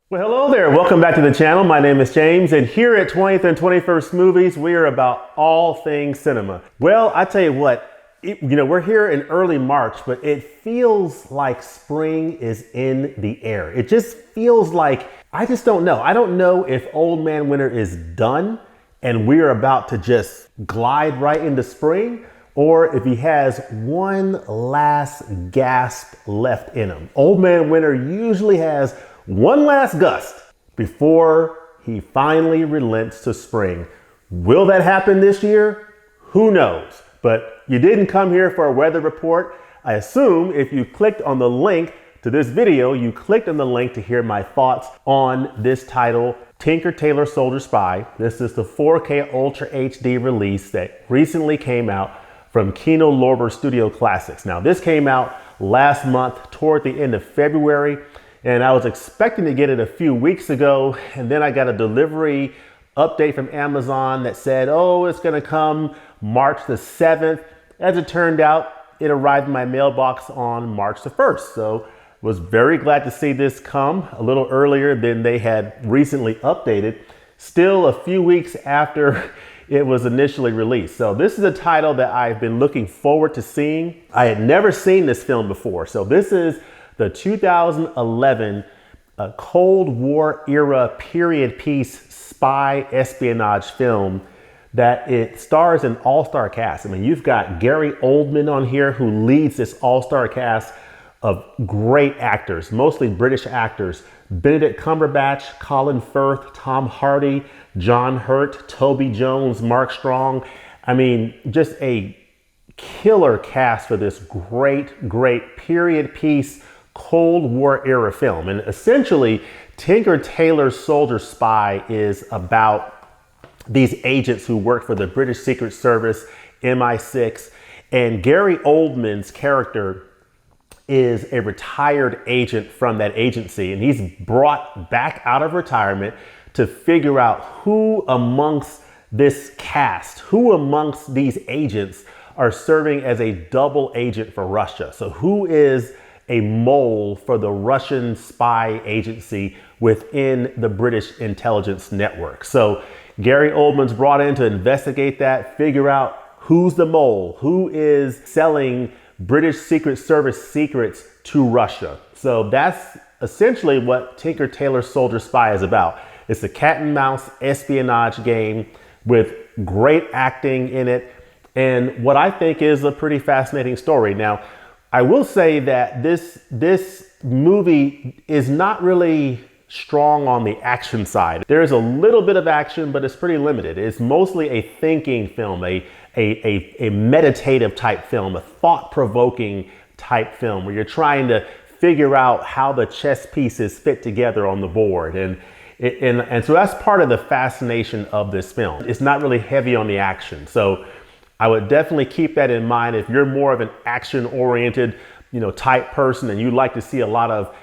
Well, hello there. Welcome back to the channel. My name is James, and here at 20th and 21st Movies, we are about all things cinema. Well, I tell you what, we're here in early March, but it feels like spring is in the air. It just feels like, I just don't know. I don't know if Old Man Winter is done and we're about to just glide right into spring, or if he has one last gasp left in him. Old Man Winter usually has one last gust before he finally relents to spring. Will that happen this year? Who knows? But you didn't come here for a weather report. I assume if you clicked on the link to this video, you clicked on the link to hear my thoughts on this title, Tinker Tailor Soldier Spy. This is the 4K Ultra HD release that recently came out from Kino Lorber Studio Classics. Now, this came out last month toward the end of February. And I was expecting to get it a few weeks ago, and then I got a delivery update from Amazon that said, oh, it's gonna come March the 7th. As it turned out, it arrived in my mailbox on March the 1st. So was very glad to see this come a little earlier than they had recently updated, still a few weeks after it was initially released. So this is a title that I've been looking forward to seeing. I had never seen this film before. So this is the 2011 Cold War era period piece spy espionage film that it stars an all-star cast. I mean, you've got Gary Oldman on here who leads this all-star cast of great actors, mostly British actors. Benedict Cumberbatch, Colin Firth, Tom Hardy, John Hurt, Toby Jones, Mark Strong. I mean, just a killer cast for this great period piece Cold War era film. And essentially, Tinker Tailor Soldier Spy is about these agents who work for the British Secret Service, MI6, and Gary Oldman's character is a retired agent from that agency, and he's brought back out of retirement to figure out who amongst this cast, who amongst these agents are serving as a double agent for Russia. So who is a mole for the Russian spy agency within the British intelligence network. So Gary Oldman's brought in to investigate that, figure out who's the mole, who is selling British Secret Service secrets to Russia. So that's essentially what Tinker Tailor Soldier Spy is about. It's a cat and mouse espionage game with great acting in it, and what I think is a pretty fascinating story. Now, I will say that this movie is not really strong on the action side. There is a little bit of action, but it's pretty limited. It's mostly a thinking film, a meditative type film, a thought-provoking type film where you're trying to figure out how the chess pieces fit together on the board. And so that's part of the fascination of this film. It's not really heavy on the action. So I would definitely keep that in mind if you're more of an action-oriented, type person and you like to see a lot of,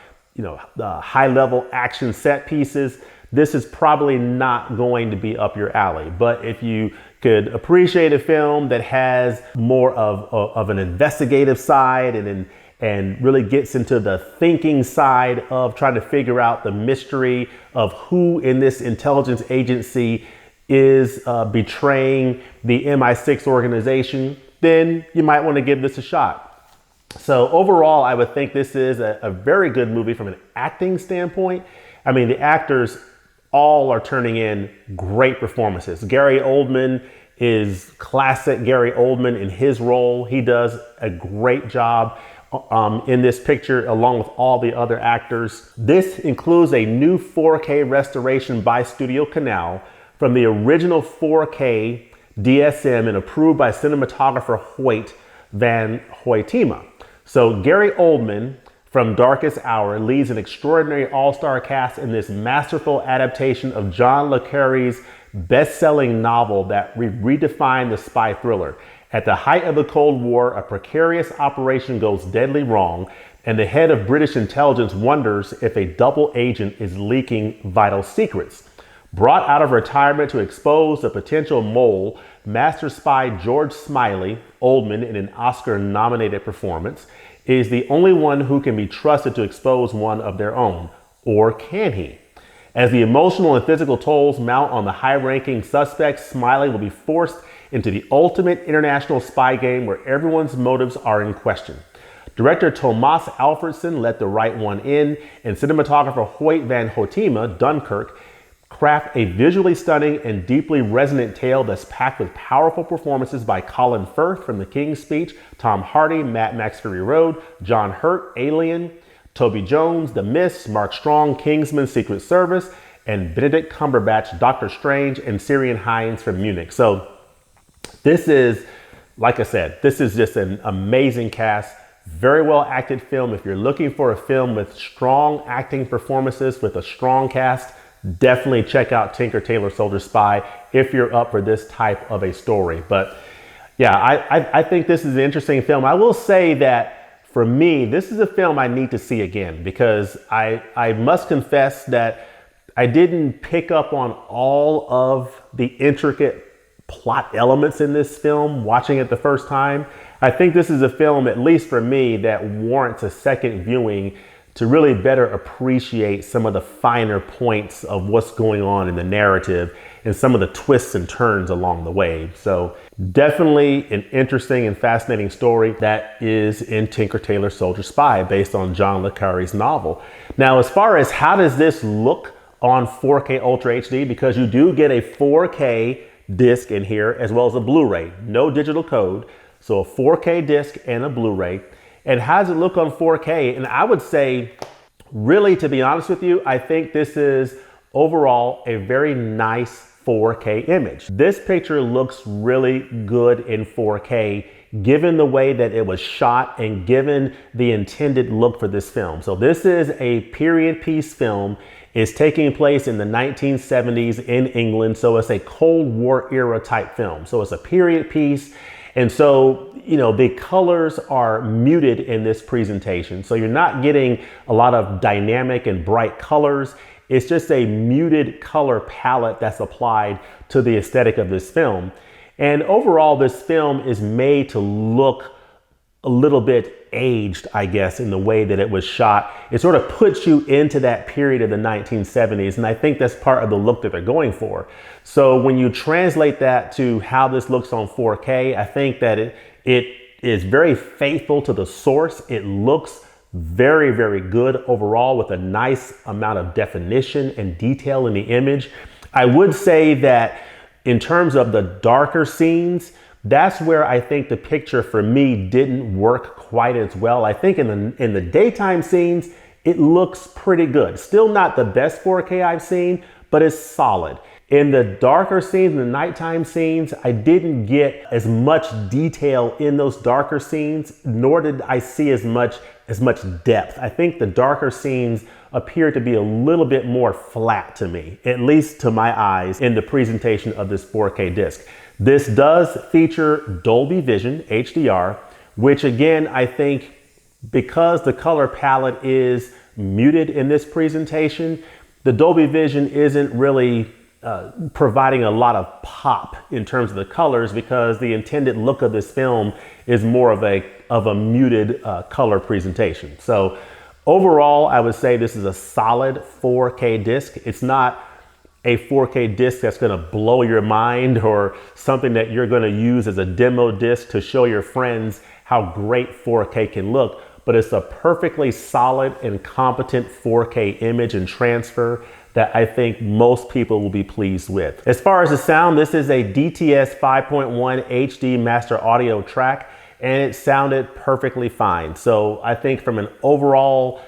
high-level action set pieces. This is probably not going to be up your alley. But if you could appreciate a film that has more of an investigative side and really gets into the thinking side of trying to figure out the mystery of who in this intelligence agency is betraying the MI6 organization, then you might want to give this a shot. So overall, I would think this is a very good movie from an acting standpoint. I mean, the actors all are turning in great performances. Gary Oldman is classic Gary Oldman in his role. He does a great job in this picture along with all the other actors. This includes a new 4K restoration by Studio Canal from the original 4K DSM and approved by cinematographer Hoyt van Hoytema. So Gary Oldman from Darkest Hour leads an extraordinary all-star cast in this masterful adaptation of John le Carré's best-selling novel that redefined the spy thriller. At the height of the Cold War, a precarious operation goes deadly wrong, and the head of British intelligence wonders if a double agent is leaking vital secrets. Brought out of retirement to expose the potential mole, master spy George Smiley, Oldman in an Oscar-nominated performance, is the only one who can be trusted to expose one of their own. Or can he? As the emotional and physical tolls mount on the high-ranking suspects, Smiley will be forced into the ultimate international spy game where everyone's motives are in question. Director Tomas Alfredson let the right one in, and cinematographer Hoyt van Hoytema, Dunkirk, craft a visually stunning and deeply resonant tale that's packed with powerful performances by Colin Firth from The King's Speech, Tom Hardy, Mad Max Fury Road, John Hurt, Alien, Toby Jones, The Mist, Mark Strong, Kingsman, Secret Service, and Benedict Cumberbatch, Doctor Strange, and Syrian Hines from Munich. So this is, like I said, this is just an amazing cast. Very well acted film. If you're looking for a film with strong acting performances with a strong cast, definitely check out Tinker Tailor Soldier Spy if you're up for this type of a story. But yeah, I think this is an interesting film. I will say that for me, this is a film I need to see again because I must confess that I didn't pick up on all of the intricate plot elements in this film watching it the first time. I think this is a film, at least for me, that warrants a second viewing to really better appreciate some of the finer points of what's going on in the narrative and some of the twists and turns along the way. So definitely an interesting and fascinating story that is in Tinker Tailor Soldier Spy based on John le Carré's novel. Now, as far as how does this look on 4K Ultra HD, because you do get a 4K disc in here as well as a Blu-ray, no digital code. So a 4K disc and a Blu-ray. And how does it look on 4K? And I would say, really, to be honest with you, I think this is overall a very nice 4K image. This picture looks really good in 4K, given the way that it was shot and given the intended look for this film. So this is a period piece film. It's taking place in the 1970s in England. So it's a Cold War era type film. So it's a period piece. And so, you know, the colors are muted in this presentation. So you're not getting a lot of dynamic and bright colors. It's just a muted color palette that's applied to the aesthetic of this film. And overall, this film is made to look a little bit aged, I guess, in the way that it was shot. It sort of puts you into that period of the 1970s. And I think that's part of the look that they're going for. So when you translate that to how this looks on 4K, I think that it is very faithful to the source. It looks very, very good overall with a nice amount of definition and detail in the image. I would say that in terms of the darker scenes, that's where I think the picture for me didn't work quite as well. I think in the daytime scenes, it looks pretty good. Still not the best 4K I've seen, but it's solid. In the darker scenes, in the nighttime scenes, I didn't get as much detail in those darker scenes, nor did I see as much depth. I think the darker scenes appear to be a little bit more flat to me, at least to my eyes, in the presentation of this 4K disc. This does feature Dolby Vision HDR, which again, I think because the color palette is muted in this presentation, the Dolby Vision isn't really providing a lot of pop in terms of the colors because the intended look of this film is more of a muted color presentation. So overall, I would say this is a solid 4K disc. It's not a 4K disc that's going to blow your mind or something that you're going to use as a demo disc to show your friends how great 4K can look, but it's a perfectly solid and competent 4K image and transfer that I think most people will be pleased with. As far as the sound, this is a DTS 5.1 HD master audio track, and it sounded perfectly fine. So I think from an overall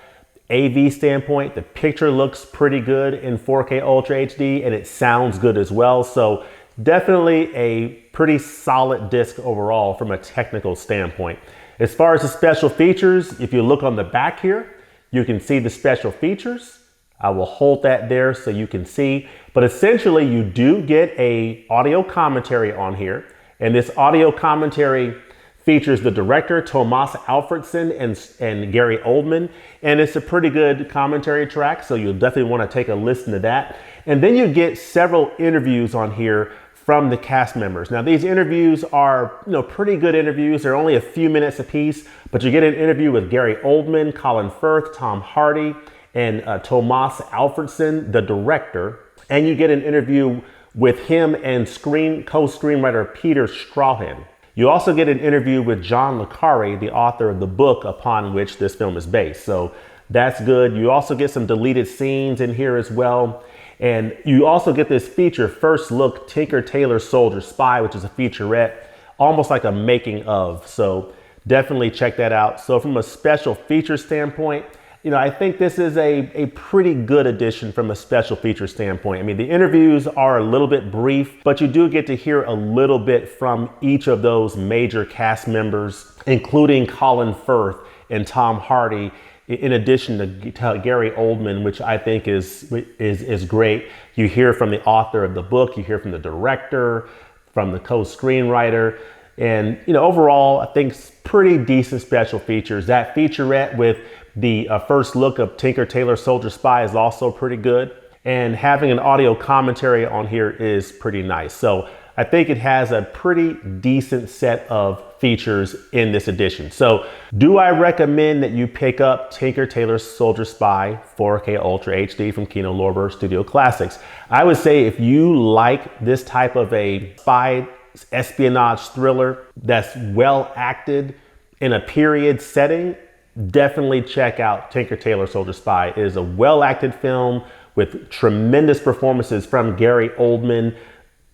AV standpoint, the picture looks pretty good in 4K Ultra HD, and it sounds good as well. So definitely a pretty solid disc overall from a technical standpoint. As far as the special features, if you look on the back here, you can see the special features. I will hold that there so you can see, but essentially you do get a audio commentary on here, and this audio commentary features the director Tomas Alfredson and Gary Oldman, and it's a pretty good commentary track, so you'll definitely want to take a listen to that. And then you get several interviews on here from the cast members. Now these interviews are, pretty good interviews. They're only a few minutes apiece, but you get an interview with Gary Oldman, Colin Firth, Tom Hardy, and Tomas Alfredson, the director. And you get an interview with him and co-screenwriter Peter Strahan. You also get an interview with John le Carre, the author of the book upon which this film is based. So that's good. You also get some deleted scenes in here as well. And you also get this feature, First Look, Tinker Tailor Soldier Spy, which is a featurette, almost like a making of. So definitely check that out. So from a special feature standpoint, I think this is a pretty good addition from a special feature standpoint. I mean, the interviews are a little bit brief, but you do get to hear a little bit from each of those major cast members, including Colin Firth and Tom Hardy, in addition to Gary Oldman, which I think is great. You hear from the author of the book, you hear from the director, from the co-screenwriter, and overall, I think it's pretty decent special features. That featurette with the first look of Tinker Tailor Soldier Spy is also pretty good. And having an audio commentary on here is pretty nice. So I think it has a pretty decent set of features in this edition. So do I recommend that you pick up Tinker Tailor Soldier Spy 4K Ultra HD from Kino Lorber Studio Classics? I would say if you like this type of a spy espionage thriller that's well acted in a period setting, definitely check out Tinker Tailor Soldier Spy. It is a well-acted film with tremendous performances from Gary Oldman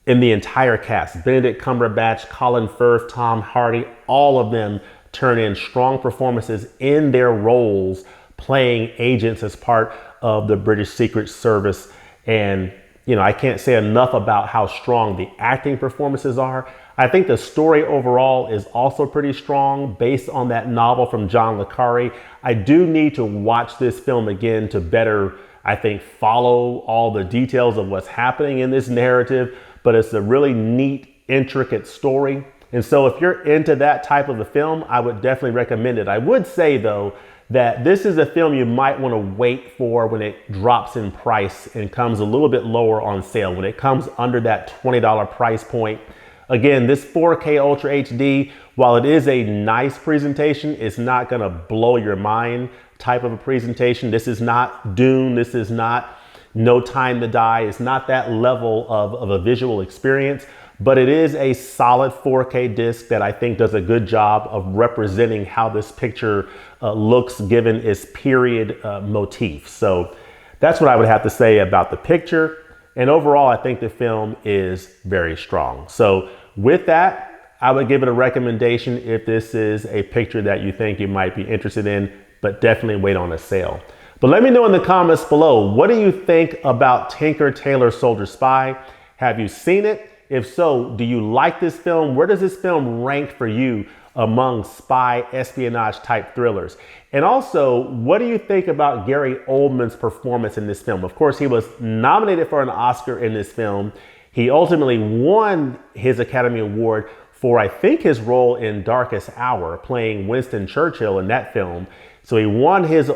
in the entire cast. Benedict, Cumberbatch, Colin Firth, Tom Hardy, all of them turn in strong performances in their roles playing agents as part of the British Secret Service. And I can't say enough about how strong the acting performances are. I think the story overall is also pretty strong based on that novel from John le Carre. I do need to watch this film again to better, I think, follow all the details of what's happening in this narrative, but it's a really neat, intricate story. And so if you're into that type of a film, I would definitely recommend it. I would say though, that this is a film you might want to wait for when it drops in price and comes a little bit lower on sale. When it comes under that $20 price point. Again, this 4K Ultra HD, while it is a nice presentation, it's not going to blow your mind type of a presentation. This is not Dune. This is not No Time to Die. It's not that level of a visual experience. But it is a solid 4K disc that I think does a good job of representing how this picture looks given its period motif. So that's what I would have to say about the picture. And overall, I think the film is very strong. So with that, I would give it a recommendation if this is a picture that you think you might be interested in, but definitely wait on a sale. But let me know in the comments below, what do you think about Tinker Tailor Soldier Spy? Have you seen it? If so, do you like this film? Where does this film rank for you among spy espionage type thrillers? And also, what do you think about Gary Oldman's performance in this film? Of course, he was nominated for an Oscar in this film. He ultimately won his Academy Award for, I think, his role in Darkest Hour, playing Winston Churchill in that film. So he won his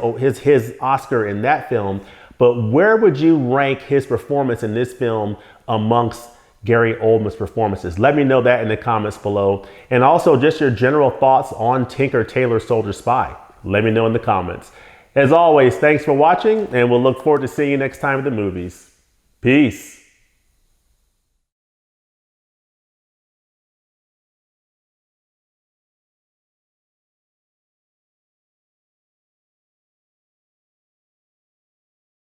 Oscar in that film. But where would you rank his performance in this film amongst Gary Oldman's performances? Let me know that in the comments below. And also just your general thoughts on Tinker Tailor Soldier Spy. Let me know in the comments. As always, thanks for watching, and we'll look forward to seeing you next time at the movies. Peace.